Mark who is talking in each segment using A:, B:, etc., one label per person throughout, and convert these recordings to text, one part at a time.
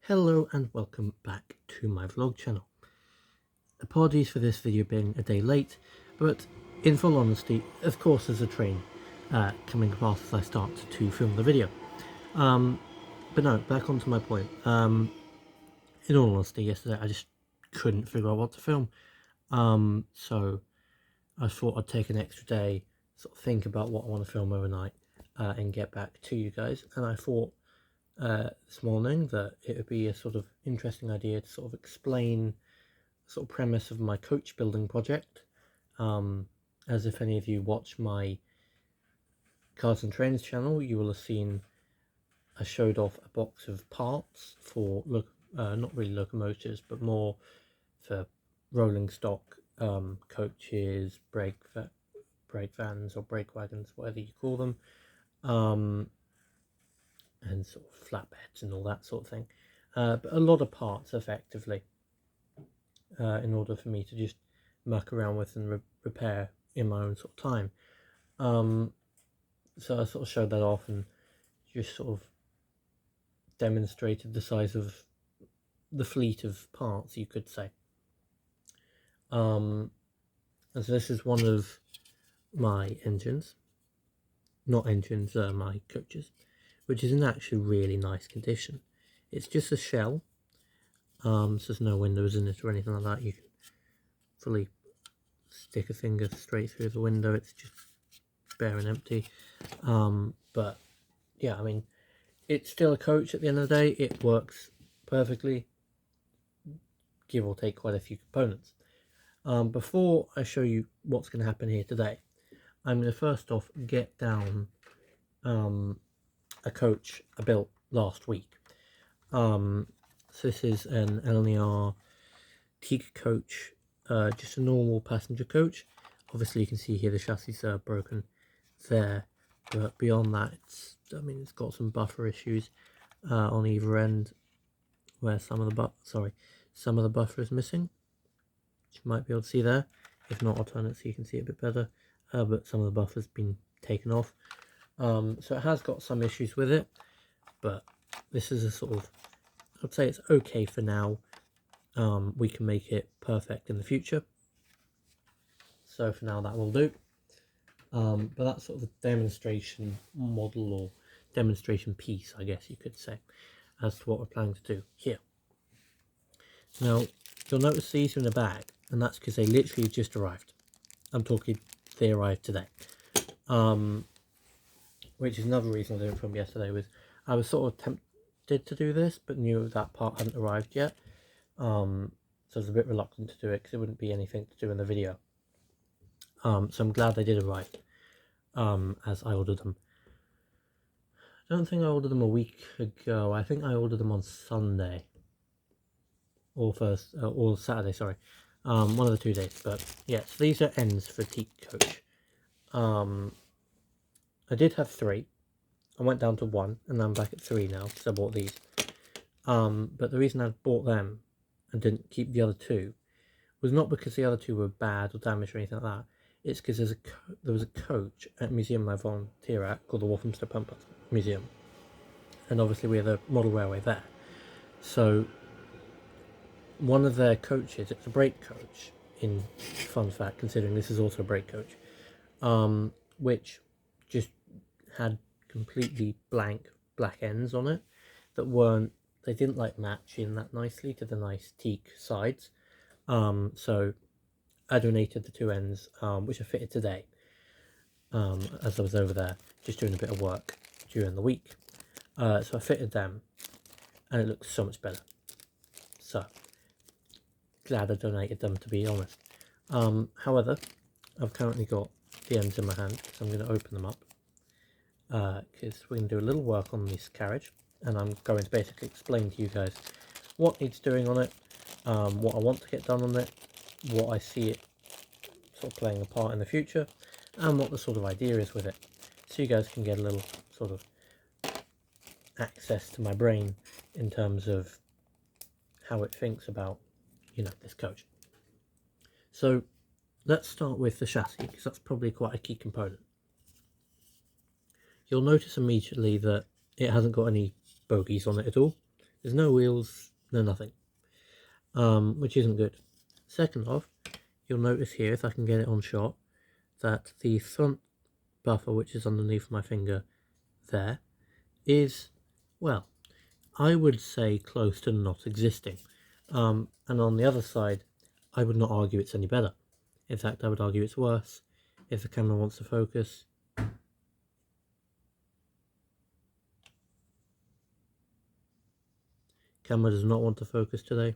A: Hello and welcome back to my vlog channel. Apologies for this video being a day late, but in full honesty, of course there's a train coming past as I start to film the video. But no, back onto my point. In all honesty, yesterday I just couldn't figure out what to film. So I thought I'd take an extra day, sort of think about what I want to film overnight and get back to you guys. And I thought this morning that it would be a sort of interesting idea to sort of explain the sort of premise of my coach building project, as if any of you watch my Cars and Trains channel, you will have seen I showed off a box of parts for not really locomotives but more for rolling stock coaches, brake vans or brake wagons, whatever you call them, and sort of flatbeds and all that sort of thing, but a lot of parts effectively, in order for me to just muck around with and repair in my own sort of time. So I sort of showed that off and just sort of demonstrated the size of the fleet of parts, you could say. And so this is one of my engines, my coaches, which is in actually really nice condition. It's just a shell, so there's no windows in it or anything like that. You can fully stick a finger straight through the window. It's just bare and empty. But yeah, I mean, it's still a coach at the end of the day. It works perfectly, give or take quite a few components. Before I show you what's going to happen here today, I'm going to first off get down a coach I built last week. So this is an lner teak coach, just a normal passenger coach. Obviously you can see here the chassis are broken there, but beyond that it's got some buffer issues on either end, where some of the buffer is missing, which you might be able to see there. If not, I'll turn it so you can see it a bit better, but some of the buffer's been taken off. So it has got some issues with it, but this is a sort of, I'd say it's okay for now. We can make it perfect in the future, so for now that will do. But that's sort of a demonstration model, or demonstration piece, I guess you could say, as to what we're planning to do here. Now you'll notice these are in a bag, and that's because they literally just arrived. I'm talking, they arrived today. Which is another reason I didn't film yesterday, was I was sort of tempted to do this but knew that part hadn't arrived yet, so I was a bit reluctant to do it because it wouldn't be anything to do in the video. So I'm glad they did arrive, as I ordered them. I don't think I ordered them a week ago. I think I ordered them on Sunday or Saturday, sorry, one of the 2 days. But yes, yeah, these are ends for teak coach. I did have 3. I went down to 1, and I'm back at 3 now because I bought these. But the reason I bought them and didn't keep the other 2 was not because the other 2 were bad or damaged or anything like that. It's because there was a coach at a museum I volunteer at called the Walthamstow Pump Museum, and obviously we have a model railway there. So one of their coaches, it's a brake coach, in fun fact, considering this is also a brake coach, which just had completely blank black ends on it that they didn't like match in that nicely to the nice teak sides. So I donated the 2 ends, which I fitted today, as I was over there just doing a bit of work during the week. So I fitted them and it looks so much better, so glad I donated them, to be honest. However, I've currently got the ends in my hand, so I'm going to open them up, because we're going to do a little work on this carriage, and I'm going to basically explain to you guys what needs doing on it, what I want to get done on it, what I see it sort of playing a part in the future, and what the sort of idea is with it, so you guys can get a little sort of access to my brain in terms of how it thinks about, this coach. So let's start with the chassis, because that's probably quite a key component. You'll notice immediately that it hasn't got any bogies on it at all. There's no wheels, no nothing, which isn't good. Second off, you'll notice here, if I can get it on shot, that the front buffer, which is underneath my finger there, is, well, I would say close to not existing. And on the other side, I would not argue it's any better. In fact, I would argue it's worse if the camera wants to focus. Camera does not want to focus today.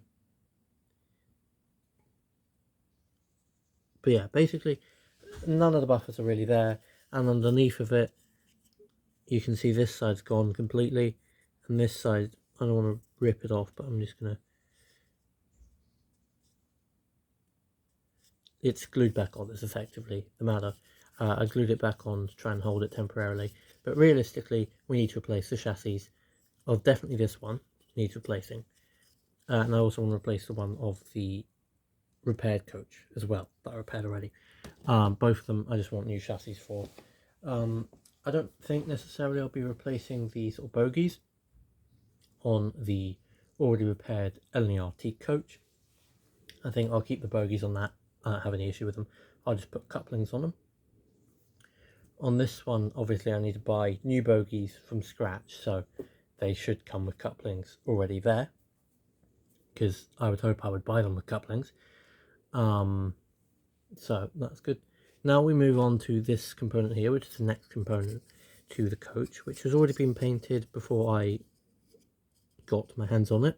A: But yeah, basically, none of the buffers are really there. And underneath of it, you can see this side's gone completely. And this side, I don't want to rip it off, but I'm just going to... It's glued back on, is effectively the matter. I glued it back on to try and hold it temporarily. But realistically, we need to replace the chassis of definitely this one, needs replacing. And I also want to replace the one of the repaired coach as well, that I repaired already. Both of them I just want new chassis for. I don't think necessarily I'll be replacing the sort of bogies on the already repaired lner teak coach. I think I'll keep the bogies on that. I don't have any issue with them. I'll just put couplings on them. On this one, obviously I need to buy new bogies from scratch, so they should come with couplings already there, because I would hope I would buy them with couplings. So that's good. Now we move on to this component here, which is the next component to the coach, which has already been painted before I got my hands on it,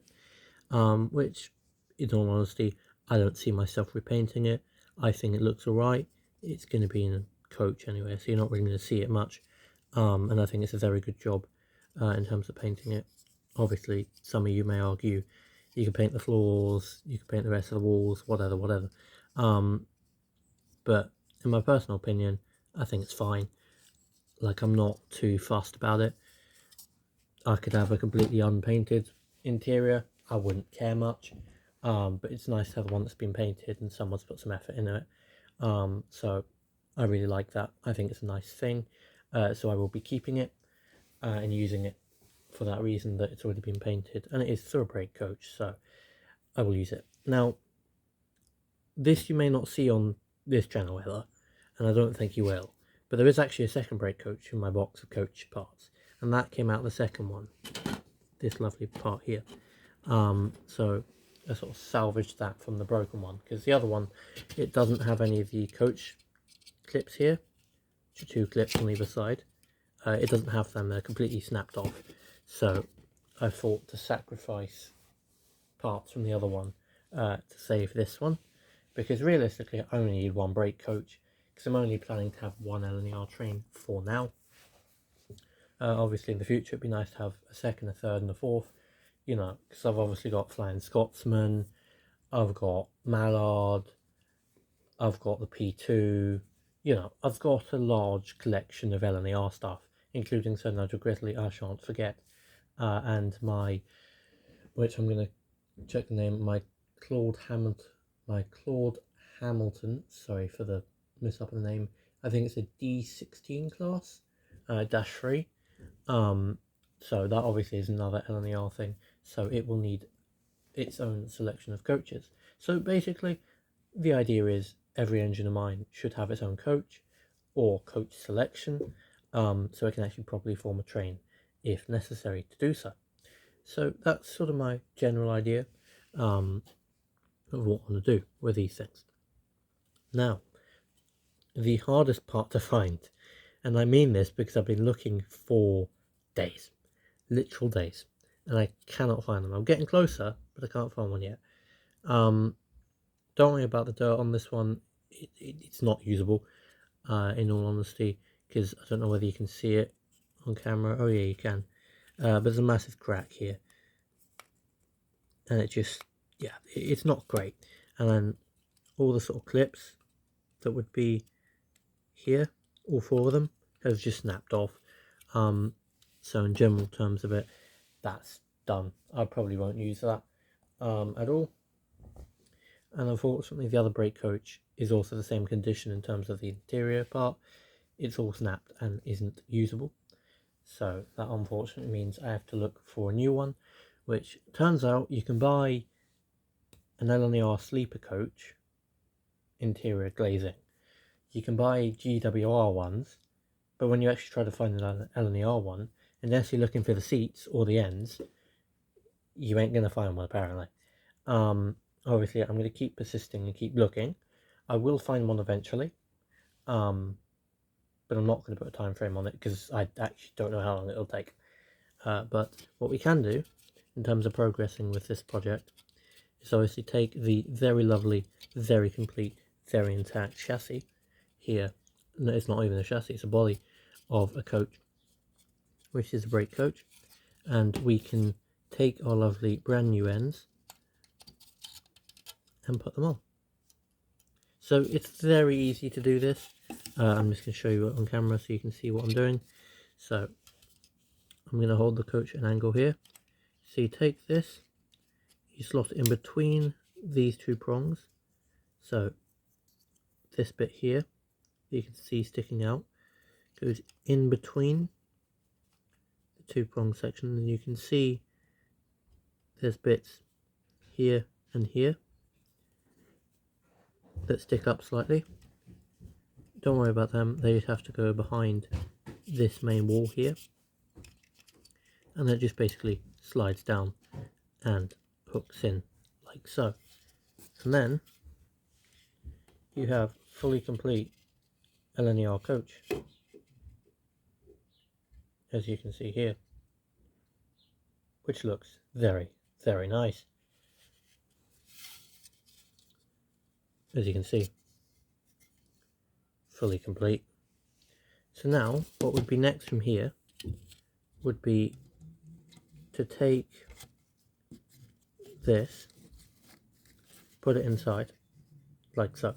A: which, in all honesty, I don't see myself repainting it. I think it looks alright. It's going to be in a coach anyway, so you're not really going to see it much. And I think it's a very good job in terms of painting it. Obviously, some of you may argue you can paint the floors, you can paint the rest of the walls, whatever. But in my personal opinion, I think it's fine. Like, I'm not too fussed about it. I could have a completely unpainted interior. I wouldn't care much. But it's nice to have one that's been painted and someone's put some effort into it. So I really like that. I think it's a nice thing. So I will be keeping it and using it for that reason, that it's already been painted. And it is thoroughbred coach, so I will use it. Now, this you may not see on this channel ever, and I don't think you will. But there is actually a second brake coach in my box of coach parts. And that came out the second one. This lovely part here. So I sort of salvaged that from the broken one, because the other one, it doesn't have any of the coach clips here, which are 2 clips on either side. It doesn't have them, they're completely snapped off. So I thought to sacrifice parts from the other one to save this one, because realistically I only need 1 brake coach, because I'm only planning to have 1 lner train for now. Obviously in the future it'd be nice to have a second, a third and a fourth, you know, because I've obviously got Flying Scotsman, I've got Mallard, I've got the P2, you know, I've got a large collection of LNER stuff, including Sir Nigel Grizzly, I shan't forget, and my, which I'm going to check the name, my Claude Hamilton, sorry for the mess up in the name, I think it's a D16 class, -3, so that obviously is another LNER thing, so it will need its own selection of coaches. So basically, the idea is every engine of mine should have its own coach, or coach selection, so it can actually properly form a train if necessary to do so. So that's sort of my general idea of what I want to do with these things. Now, the hardest part to find, and I mean this because I've been looking for days, literal days, and I cannot find them. I'm getting closer, but I can't find one yet. Don't worry about the dirt on this one. It's not usable, in all honesty, because I don't know whether you can see it on camera. Oh yeah, you can. But there's a massive crack here, and it just, yeah, it's not great. And then all the sort of clips that would be here, all 4 of them, have just snapped off. So in general terms of it, that's done. I probably won't use that at all. And unfortunately the other brake coach is also the same condition in terms of the interior part. It's all snapped and isn't usable. So that unfortunately means I have to look for a new one, which turns out you can buy an lner sleeper coach interior glazing. You can buy GWR ones, but when you actually try to find an lner one, unless you're looking for the seats or the ends, you ain't going to find one apparently. Obviously, I'm going to keep persisting and keep looking. I will find one eventually, but I'm not going to put a time frame on it because I actually don't know how long it'll take. But what we can do in terms of progressing with this project is obviously take the very lovely, very complete, very intact chassis here. No, it's not even a chassis, it's a body of a coach, which is a brake coach, and we can take our lovely brand new ends and put them on. So it's very easy to do this. I'm just going to show you it on camera so you can see what I'm doing. So I'm going to hold the coach at an angle here. So you take this, you slot it in between these two prongs. So this bit here, you can see sticking out, goes in between the two prong sections, and you can see there's bits here and here that stick up slightly. Don't worry about them, they just have to go behind this main wall here, and it just basically slides down and hooks in like so. And then you have fully complete lner coach, as you can see here, which looks very, very nice. As you can see, fully complete. So now what would be next from here would be to take this, put it inside like so,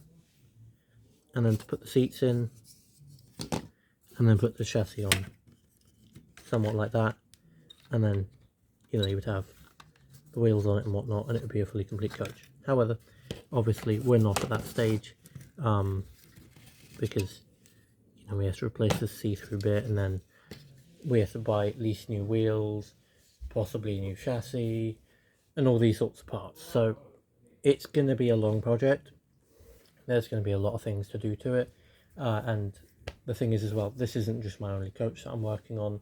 A: and then to put the seats in, and then put the chassis on somewhat like that, and then you would have the wheels on it and whatnot, and it would be a fully complete coach. However, obviously we're not at that stage, because we have to replace the see-through bit, and then we have to buy at least new wheels, possibly a new chassis, and all these sorts of parts. So it's going to be a long project. There's going to be a lot of things to do to it, and the thing is as well, this isn't just my only coach that I'm working on.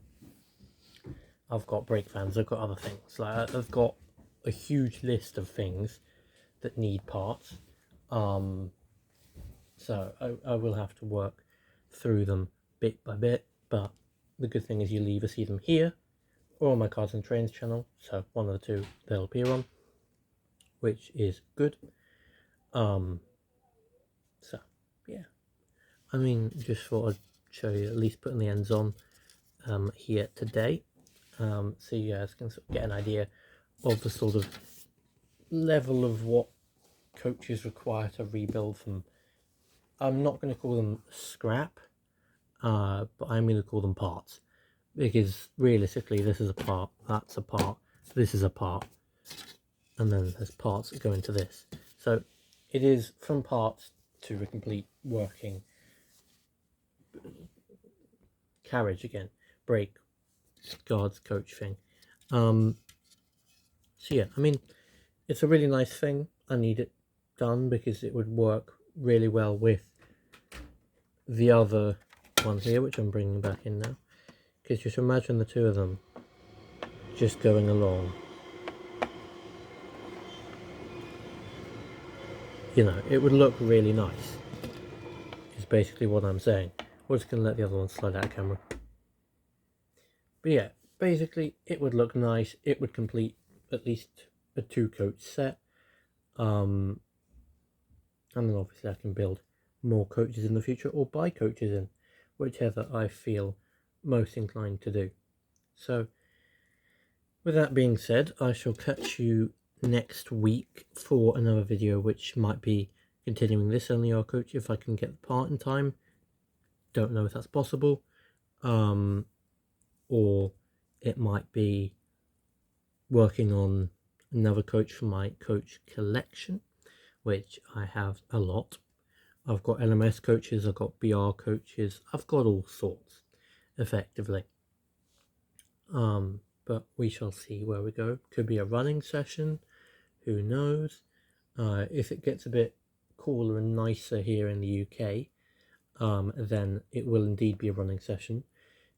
A: I've got brake fans, I've got other things, like I've got a huge list of things that need parts, so I will have to work through them bit by bit. But the good thing is you'll either see them here or on my Cars and Trains channel, so one of the two they'll appear on, which is good. So yeah, I mean, just thought I'd show you at least putting the ends on here today, so you guys can sort of get an idea of the sort of level of what coaches require to rebuild from. I'm not going to call them scrap, but I'm going to call them parts, because realistically this is a part, that's a part, this is a part, and then there's parts that go into this. So it is from parts to a complete working carriage again, brake, guards, coach thing. So yeah, I mean, it's a really nice thing. I need it done because it would work really well with the other one here, which I'm bringing back in now. Because just imagine the two of them just going along. It would look really nice, is basically what I'm saying. We're just going to let the other one slide out of camera. But yeah, basically it would look nice. It would complete at least a 2-coach set. And then obviously I can build more coaches in the future, or buy coaches in, whichever I feel most inclined to do. So with that being said, I shall catch you next week for another video, which might be continuing this lner coach if I can get the part in time. Don't know if that's possible, or it might be working on another coach for my coach collection, which I have a lot. I've got LMS coaches, I've got BR coaches, I've got all sorts, effectively. But but we shall see where we go. Could be a running session, who knows. If it gets a bit cooler and nicer here in the UK, then it will indeed be a running session,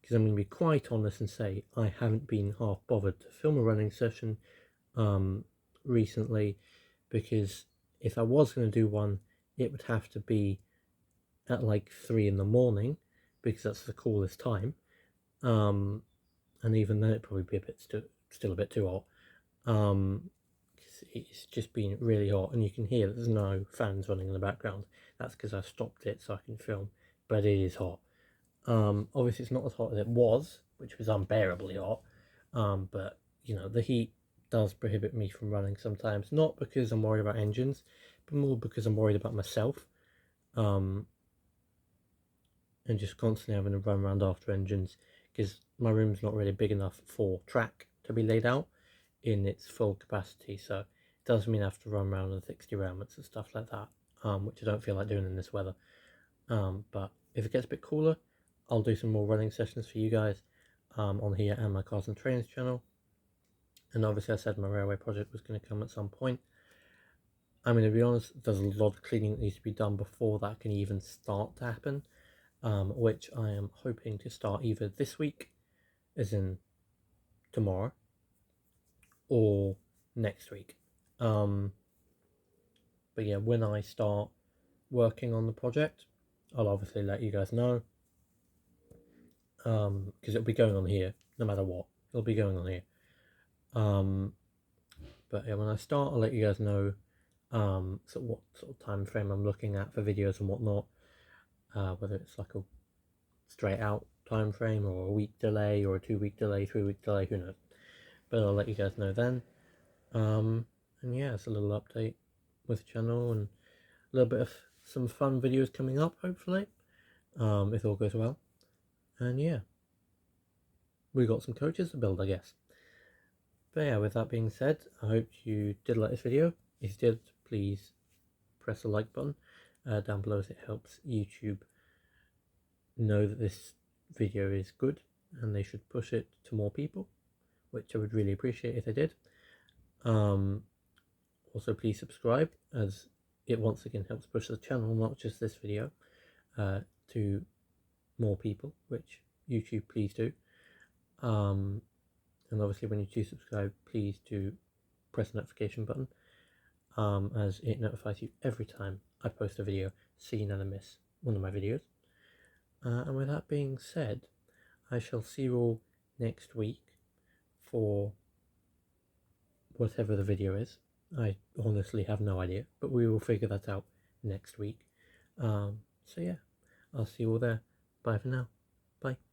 A: because I'm going to be quite honest and say I haven't been half bothered to film a running session recently, because if I was going to do one, it would have to be at like 3 in the morning, because that's the coolest time, and even then it'd probably be a bit still a bit too hot. It's just been really hot, and you can hear that there's no fans running in the background. That's because I stopped it so I can film, but it is hot. Obviously it's not as hot as it was, which was unbearably hot, but you know, the heat does prohibit me from running sometimes, not because I'm worried about engines, but more because I'm worried about myself, and just constantly having to run around after engines, because my room's not really big enough for track to be laid out in its full capacity, so it does mean I have to run around on 60 roundments and stuff like that, which I don't feel like doing in this weather. But if it gets a bit cooler, I'll do some more running sessions for you guys on here and my Cars and Trains channel. And obviously I said my railway project was going to come at some point. I mean, to be honest, there's a lot of cleaning that needs to be done before that can even start to happen, which I am hoping to start either this week, as in tomorrow, or next week. But yeah, when I start working on the project, I'll obviously let you guys know, because it'll be going on here no matter what. It'll be going on here. But yeah, when I start, I'll let you guys know what sort of time frame I'm looking at for videos and whatnot, whether it's like a straight out time frame or a week delay or a 2-week delay, 3-week delay, who knows. But I'll let you guys know then. And yeah, it's a little update with the channel and a little bit of some fun videos coming up, hopefully, if all goes well. And yeah, we got some coaches to build, I guess. But yeah, with that being said, I hope you did like this video. If you did, please press the like button down below, as it helps YouTube know that this video is good and they should push it to more people, which I would really appreciate if they did. Also, please subscribe, as it once again helps push the channel, not just this video, to more people, which YouTube, please do. And obviously when you do subscribe, please do press the notification button, as it notifies you every time I post a video, so you never miss one of my videos. And with that being said, I shall see you all next week for whatever the video is. I honestly have no idea, but we will figure that out next week. So yeah, I'll see you all there. Bye for now. Bye.